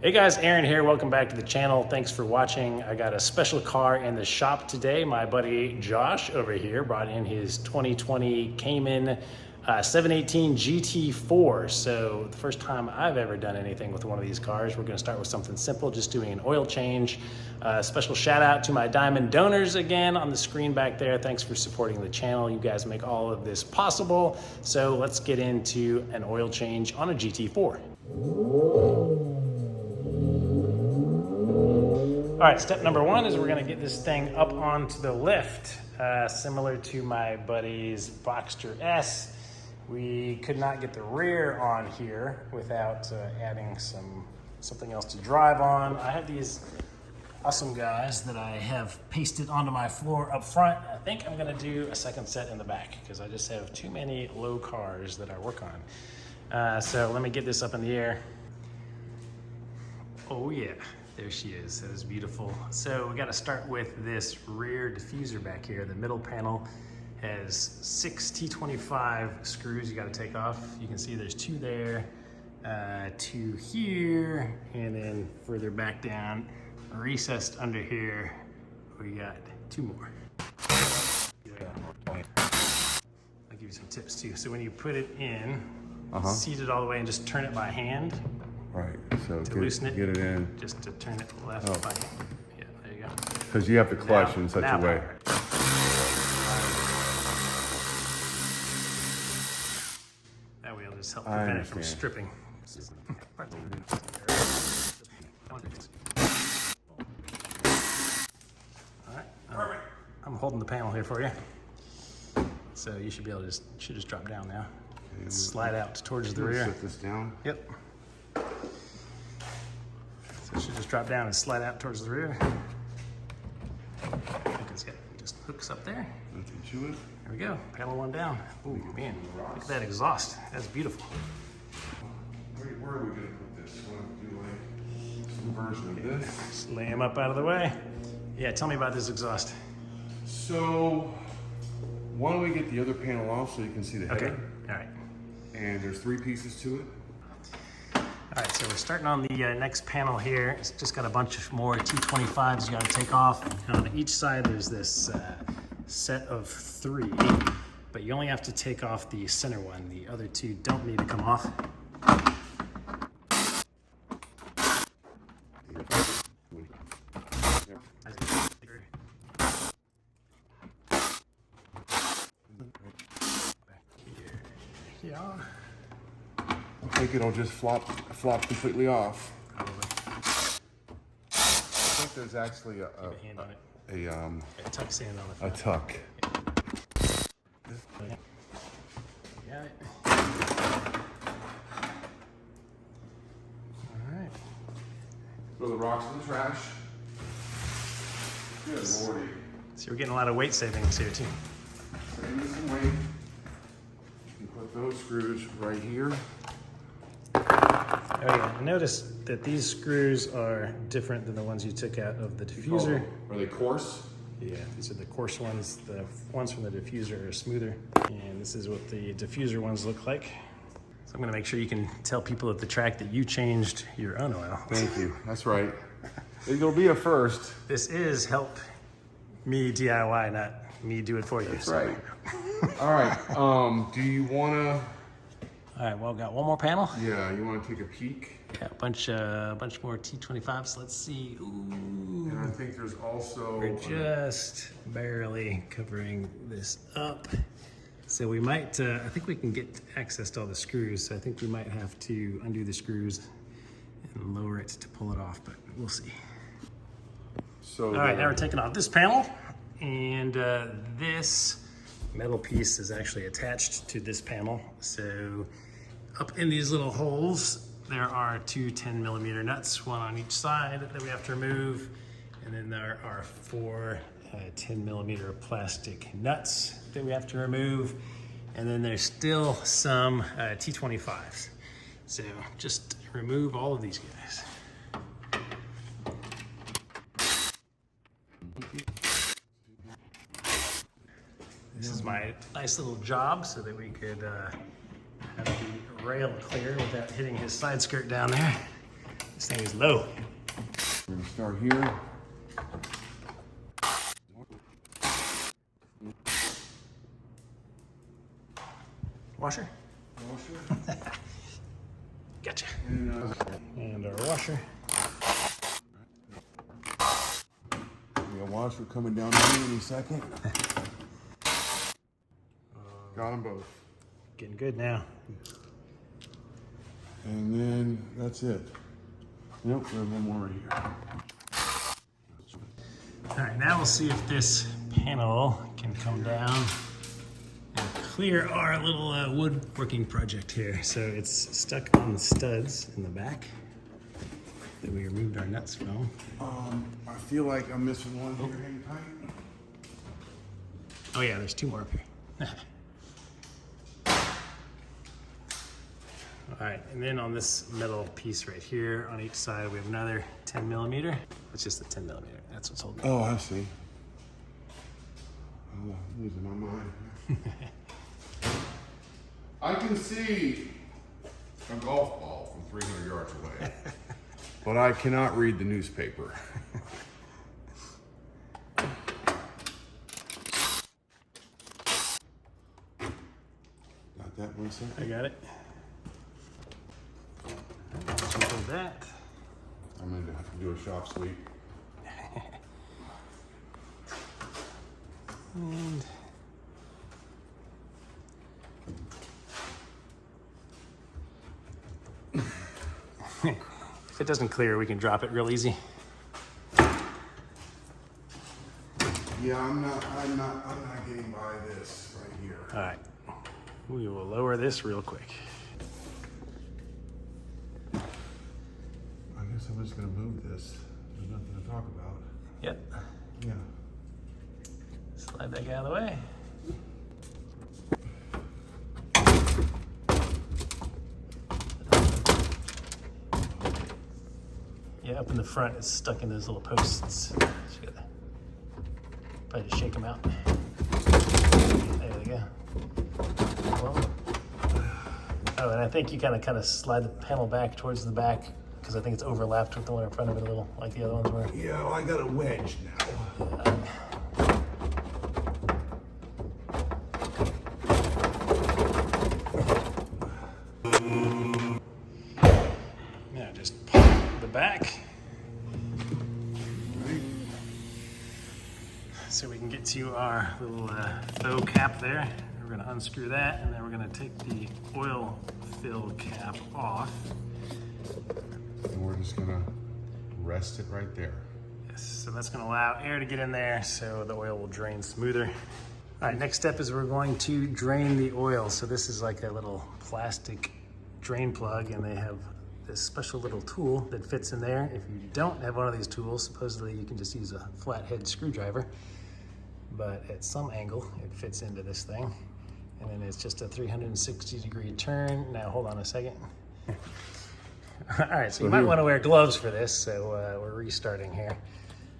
Hey guys, Aaron here. Welcome back to the channel. Thanks for watching. I got a special car in the shop today. My buddy Josh over here brought in his 2020 Cayman 718 GT4. So the first time I've ever done anything with one of these cars. We're going to start with something simple, just doing an oil change. Special shout out to my diamond donors again on the screen back there. Thanks for supporting the channel. You guys make all of this possible. So let's get into an oil change on a GT4. All right, step number one is we're gonna get this thing up onto the lift. Similar to my buddy's Boxster S, we could not get the rear on here without adding something else to drive on. I have these awesome guys that I have pasted onto my floor up front. I think I'm gonna do a second set in the back because I just have too many low cars that I work on. So let me get this up in the air. Oh yeah. There she is. That is beautiful. So we got to start with this rear diffuser back here. The middle panel has 6 T25 screws you got to take off. You can see there's 2 there, 2 here, and then further back down, recessed under here, we got 2 more. I'll give you some tips too. So when you put it in, seat it all the way and just turn it by hand. Right, so To loosen it, get it in. Just to turn it left by hand. Yeah, there you go. Because you have to clutch in such a way. That way it'll just help prevent it from stripping. All right, perfect. I'm holding the panel here for you. So you should be able to just drop down now. Okay, slide out towards the rear. Set this down. Yep. So it should just drop down and slide out towards the rear. I think it's got just hooks up there. Nothing to it. There we go. Panel 1 down. Oh man, look at that exhaust. That's beautiful. Where are we gonna put this? Want to do like some version of this? Just lay him up out of the way. Yeah, tell me about this exhaust. So, why don't we get the other panel off so you can see the header? Okay. All right. And there's 3 pieces to it. All right, so we're starting on the next panel here. It's just got a bunch of more T25s you got to take off. And on each side, there's this set of 3, but you only have to take off the center one. The other 2 don't need to come off. Yeah. I think it'll just flop completely off. Probably. I think there's actually Keep a hand on it. a Tuck sand on it. a tuck. You got it. All right. Throw the rocks in the trash. Good lordy. So we're getting a lot of weight savings here too. Saving some weight. You can put those screws right here. Oh yeah, I noticed that these screws are different than the ones you took out of the diffuser. Are they coarse? Yeah, these are the coarse ones. The ones from the diffuser are smoother. And this is what the diffuser ones look like. So I'm gonna make sure you can tell people at the track that you changed your own oil. Thank you, that's right. It'll be a first. This is help me DIY, not me do it for you. That's right. All right, do you wanna? All right, well, got one more panel. Yeah, you wanna take a peek? Got a bunch more T25s. Let's see. Ooh. And I think there's also... We're just barely covering this up. So we might, I think we can get access to all the screws. So I think we might have to undo the screws and lower it to pull it off, but we'll see. So all right, now we're taking off this panel. And this metal piece is actually attached to this panel. So up in these little holes, there are 2 10mm nuts, 1 on each side that we have to remove. And then there are 4 10mm plastic nuts that we have to remove. And then there's still some T25s. So just remove all of these guys. This is my nice little job so that we could have the rail clear without hitting his side skirt down there. This thing is low. We're gonna start here. Washer. Washer. Gotcha. And our washer. we got washer coming down here any second. Got them both. Getting good now. And then that's it. Nope, there's one more right here. All right, now we'll see if this panel can come down and clear our little woodworking project here. So it's stuck on the studs in the back that we removed our nuts from. I feel like I'm missing one here. Hang tight. Oh yeah, there's two more up here. All right, and then on this metal piece right here on each side, we have another 10 millimeter. It's just a 10 millimeter. That's what's holding it. Oh, I see. Oh, I'm losing my mind. I can see a golf ball from 300 yards away, but I cannot read the newspaper. Got that one second? I got it. Jump on that. I'm gonna have to do a shop sweep. And if it doesn't clear, we can drop it real easy. Yeah, I'm not getting by this right here. All right, we will lower this real quick. I guess I'm just gonna move this. There's nothing to talk about. Yep. Yeah. Slide that guy out of the way. Yeah, up in the front, it's stuck in those little posts. So you gotta probably just shake them out. There they go. Well, oh, and I think you kind of slide the panel back towards the back because I think it's overlapped with the one in front of it a little, like the other ones were. Yeah, well, I got a wedge now. Yeah, just pop the back. So we can get to our little faux cap there. We're gonna unscrew that, and then we're gonna take the oil fill cap off. And we're just gonna rest it right there. Yes, so that's gonna allow air to get in there so the oil will drain smoother. All right, next step is we're going to drain the oil. So this is like a little plastic drain plug, and they have this special little tool that fits in there. If you don't have one of these tools, supposedly you can just use a flathead screwdriver, but at some angle it fits into this thing, and then it's just a 360-degree turn. Now hold on a second. All right, so you might want to wear gloves for this, so we're restarting here.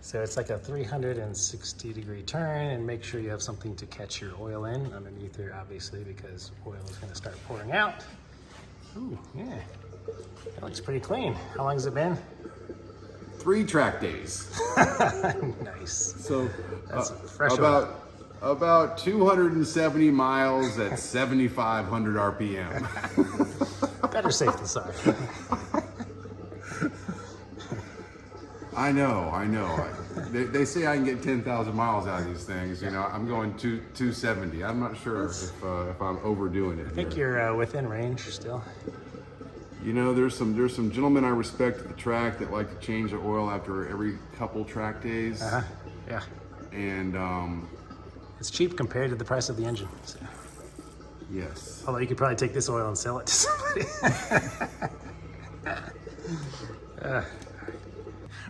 So it's like a 360-degree turn, and make sure you have something to catch your oil in underneath here, obviously, because oil is going to start pouring out. Ooh, yeah, that looks pretty clean. How long has it been? 3 track days. Nice. So That's fresh oil. about 270 miles at 7,500 RPM. Better safe than sorry. I know. They say I can get 10,000 miles out of these things. You know, I'm going 270. I'm not sure if I'm overdoing it. I think you're within range still. You know, there's some gentlemen I respect at the track that like to change the oil after every couple track days. Yeah. And it's cheap compared to the price of the engine. So. yes. Although you could probably take this oil and sell it to somebody.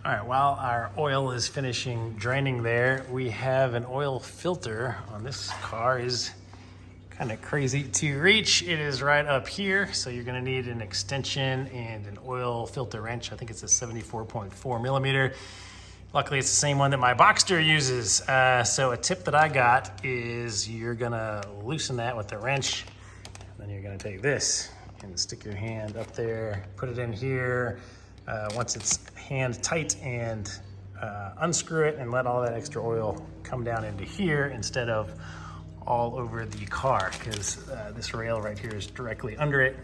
All right, while our oil is finishing draining there, we have an oil filter on this car. Is kind of crazy to reach. It is right up here, so you're gonna need an extension and an oil filter wrench. I think it's a 74.4 millimeter. Luckily, it's the same one that my Boxster uses. So a tip that I got is you're gonna loosen that with the wrench, and then you're gonna take this and stick your hand up there, put it in here, once it's hand tight, and unscrew it and let all that extra oil come down into here instead of all over the car, because this rail right here is directly under it.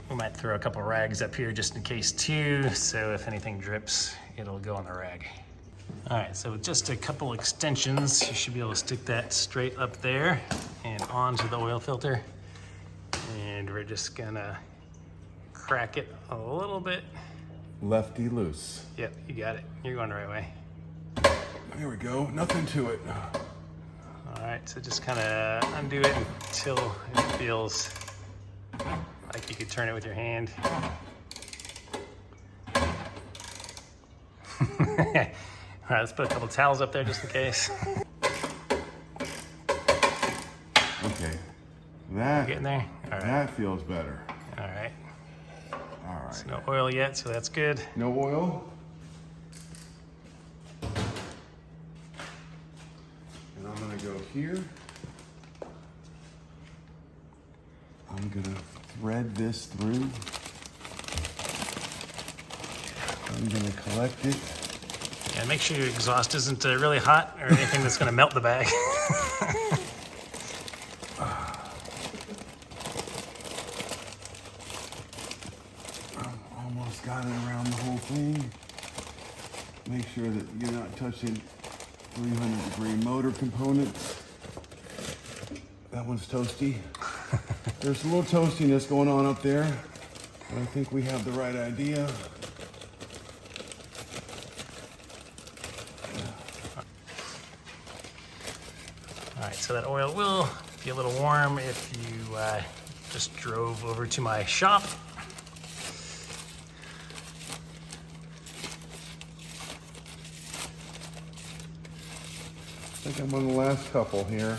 We might throw a couple rags up here just in case too, so if anything drips, it'll go on the rag. All right, so with just a couple extensions, you should be able to stick that straight up there and onto the oil filter. And we're just gonna crack it a little bit. Lefty loose. Yep, you got it. You're going the right way. There we go, nothing to it. All right, so just kind of undo it until it feels like you could turn it with your hand. All right, let's put a couple towels up there just in case. Okay, that, Getting there? All right. that feels better. All right. All right. So no oil yet, so that's good. No oil. And I'm gonna go here. I'm gonna thread this through. I'm gonna collect it. Yeah, make sure your exhaust isn't really hot or anything that's gonna melt the bag. Almost got it around the whole thing. Make sure that you're not touching 300-degree motor components. That one's toasty. There's a little toastiness going on up there, but I think we have the right idea. All right, so that oil will be a little warm if you just drove over to my shop. I think I'm on the last couple here.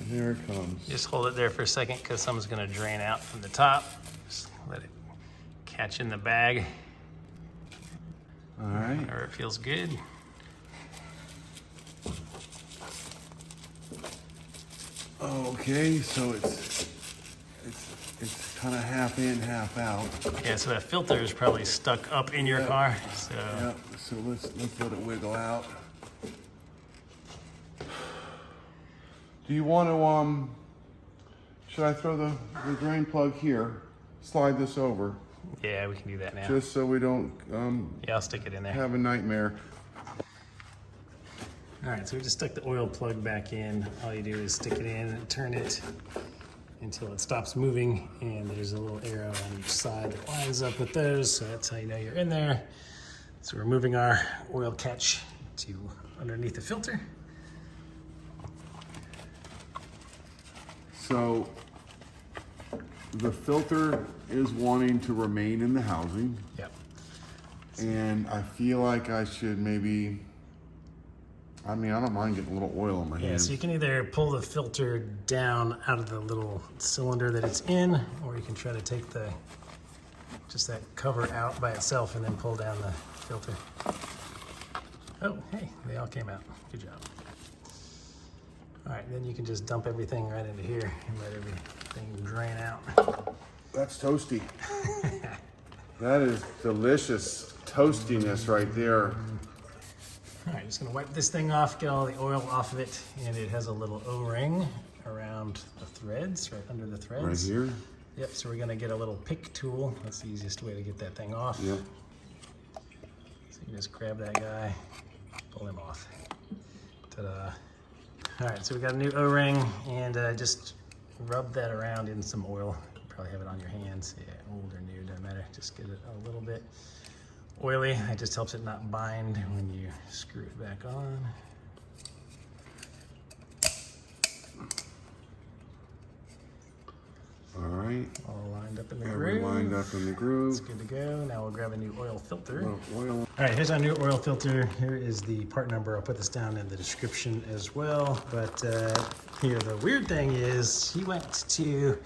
And there it comes. Just hold it there for a second because some's gonna drain out from the top. Just let it catch in the bag. All right. Whenever it feels good. Okay, so it's kind of half in, half out. Yeah, so that filter is probably stuck up in your car. So Yeah, so let's let it wiggle out. Do you want to, should I throw the drain plug here, slide this over, yeah, we can do that now. just so we don't Yeah, I'll stick it in there. have a nightmare? All right, so we just stuck the oil plug back in. All you do is stick it in and turn it until it stops moving, and there's a little arrow on each side that lines up with those, so that's how you know you're in there. So we're moving our oil catch to underneath the filter. So the filter is wanting to remain in the housing, Yep. and I feel like I should maybe, I mean, I don't mind getting a little oil on my Yeah, hands. so you can either pull the filter down out of the little cylinder that it's in, or you can try to take just that cover out by itself and then pull down the filter. Oh, hey, they all came out. Good job. All right, then you can just dump everything right into here and let everything drain out. That's toasty. That is delicious toastiness right there. All right, just gonna wipe this thing off, get all the oil off of it, and it has a little O-ring around the threads, right under the threads. Right here? Yep, so we're gonna get a little pick tool. That's the easiest way to get that thing off. Yep. So you just grab that guy, pull him off. Ta-da. All right, so we got a new O-ring, and just rub that around in some oil. You probably have it on your hands. Yeah, old or new, doesn't matter. Just get it a little bit oily. It just helps it not bind when you screw it back on. All right. All lined up in the Every groove. lined up in the groove. It's good to go. Now we'll grab a new oil filter. Little oil. All right, here's our new oil filter. Here is the part number. I'll put this down in the description as well. But here, the weird thing is he went to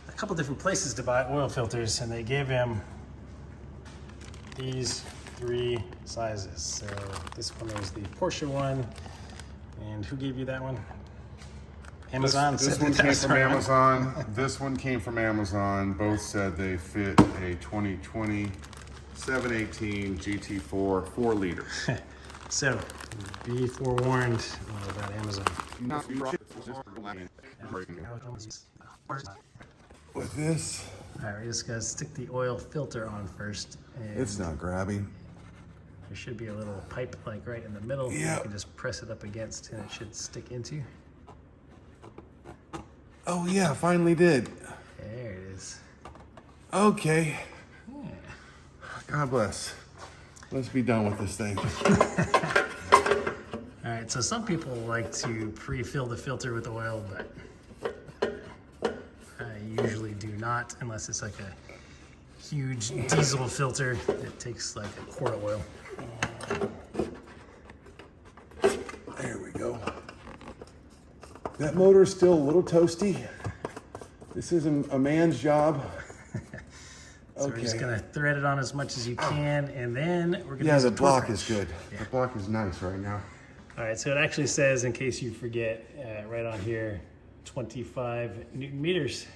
a couple different places to buy oil filters, and they gave him these 3 sizes. So this one is the Porsche one. And who gave you that one? Amazon This said one that came was from right. Amazon. This one came from Amazon. Both said they fit a 2020 718 GT4 4-liter. So, be forewarned about Amazon. With this, All right, we're just gonna stick the oil filter on first, and it's not grabbing. there should be a little pipe like right in the middle. Yeah. You can just press it up against, and it should stick into. Oh yeah, finally did. There it is. Okay. Yeah. God bless. Let's be done with this thing. All right, so some people like to pre-fill the filter with oil, but I usually do not unless it's like a huge diesel filter that takes like a quart of oil. There we go. That motor's still a little toasty. This isn't a man's job. So we're just gonna thread it on as much as you can, and then we're gonna Yeah, use the a torque block wrench. is good. Yeah. The block is nice right now. All right, so it actually says, in case you forget, right on here, 25 Newton meters.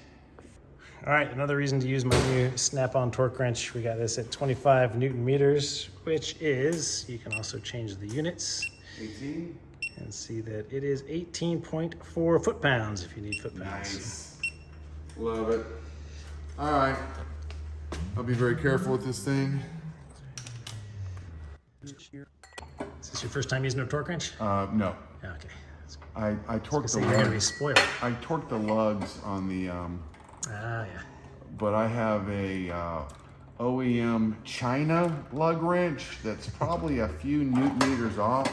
All right, another reason to use my new snap-on torque wrench. We got this at 25 Newton meters, which is, you can also change the units 18. and see that it is 18.4 foot-pounds if you need foot-pounds. Nice. Love it. All right. I'll be very careful with this thing. Is this your first time using a torque wrench? No. Yeah, okay. I torqued So the you're gonna be lugs. spoiled. I torqued the lugs on the, Yeah. but I have a OEM China lug wrench that's probably a few Newton meters off.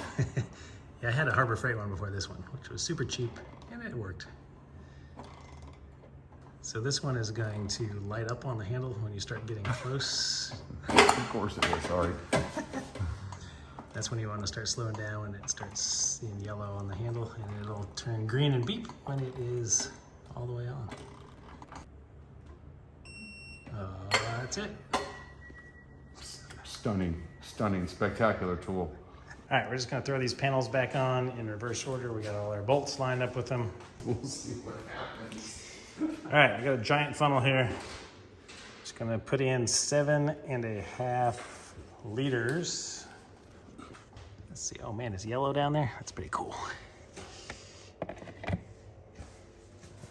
Yeah, I had a Harbor Freight one before this one, which was super cheap, and it worked. So this one is going to light up on the handle when you start getting close. Of course it is, sorry. That's when you want to start slowing down, and it starts seeing yellow on the handle, and it'll turn green and beep when it is all the way on. That's it. Stunning, stunning, spectacular tool. All right, we're just gonna throw these panels back on in reverse order. We got all our bolts lined up with them. We'll see what happens. All right, I got a giant funnel here. Just gonna put in 7.5 liters. Let's see, oh man, it's yellow down there. That's pretty cool.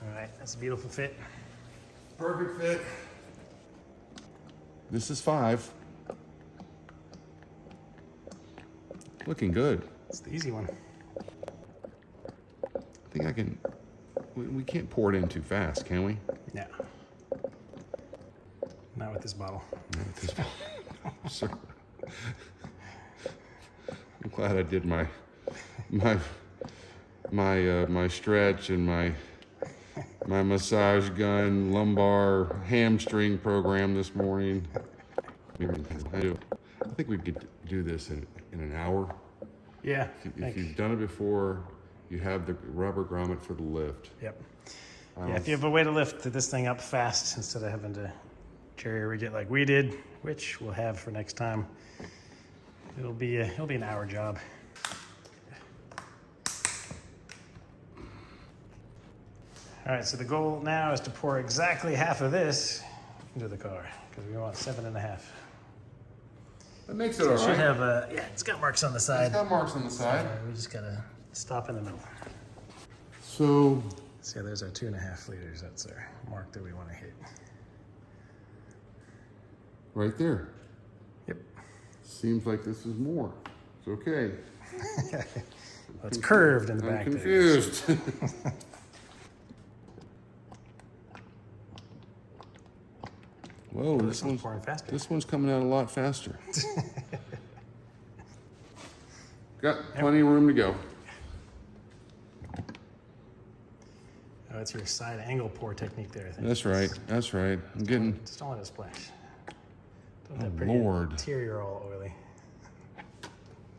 All right, that's a beautiful fit. Perfect fit. This is 5. Looking good. It's the easy one. I think I can, we can't pour it in too fast, can we? Yeah. Not with this bottle. Not with this one. Sir. I'm glad I did my stretch and my massage gun, lumbar, hamstring program this morning. I think we could do this in an hour. Yeah. If you've done it before, you have the rubber grommet for the lift. Yep. Yeah, if you have a way to lift this thing up fast instead of having to jerry rig it like we did, which we'll have for next time, it'll be an hour job. All right, so the goal now is to pour exactly half of this into the car because we want 7.5. That makes it So all it should right. have yeah, it's got marks on the side. It's got marks on the side. We just gotta stop in the middle. So, So there's our 2.5 liters. That's our mark that we want to hit. right there. Yep. Seems like this is more. It's okay. Well, it's curved in the I'm back there. confused. Whoa, This one's pouring faster. this one's coming out a lot faster. Got plenty of room to go. Oh, it's your side angle pour technique there, I think. That's right. That's right. I'm getting. Just don't let it splash. Don't Oh, let pretty Lord. interior all oily.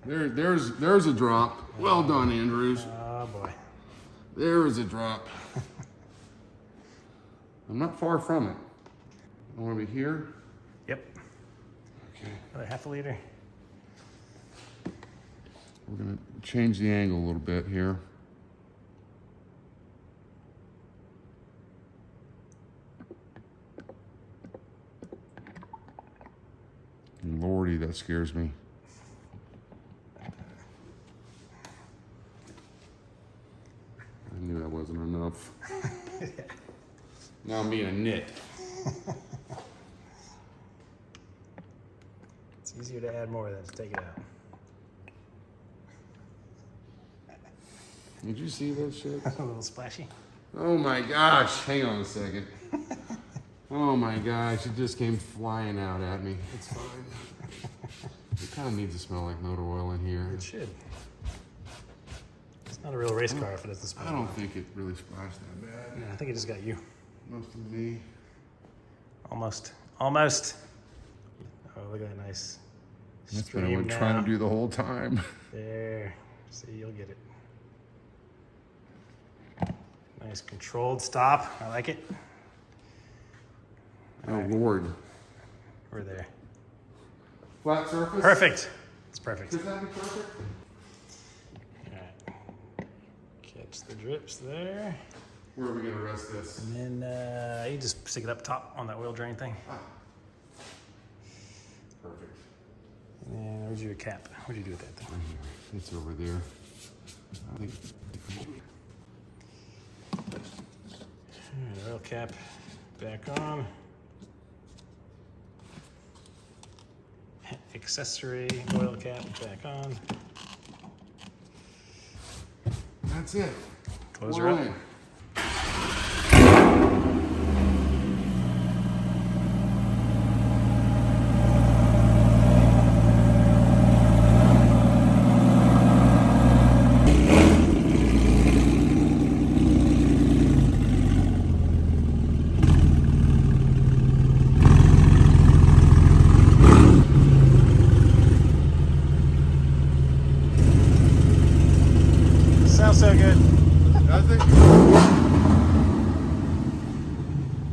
There's a drop. Well done, Andrews. Oh boy. There is a drop. I'm not far from it. I want to be here. Yep. Okay. Another half a liter. We're gonna change the angle a little bit here. Lordy, that scares me. I knew that wasn't enough. Now I'm being a nit. It's easier to add more than to take it out. Did you see that shit? A little splashy. Oh my gosh, hang on a second. Oh my gosh, it just came flying out at me. It's fine. It kind of needs to smell like motor oil in here. It should. It's not a real race car if it doesn't smell. I don't think it really splashed that bad. Yeah, I think it just got you. Most of me. Almost. Almost. Oh, look at that nice That's what I stream was now. trying to do the whole time. There. See, you'll get it. Nice controlled stop. I like it. Oh Lord. We're there. Flat surface? Perfect. It's perfect. Could that be perfect? All right. Catch the drips there. Where are we gonna rest this? And then you just stick it up top on that oil drain thing. Ah. Perfect. And then where's your cap? What'd you do with that thing? Right here. It's over there. I think. Oil cap back on. Accessory oil cap back on. That's it. Close her up. Line. Sounds so good. Does it?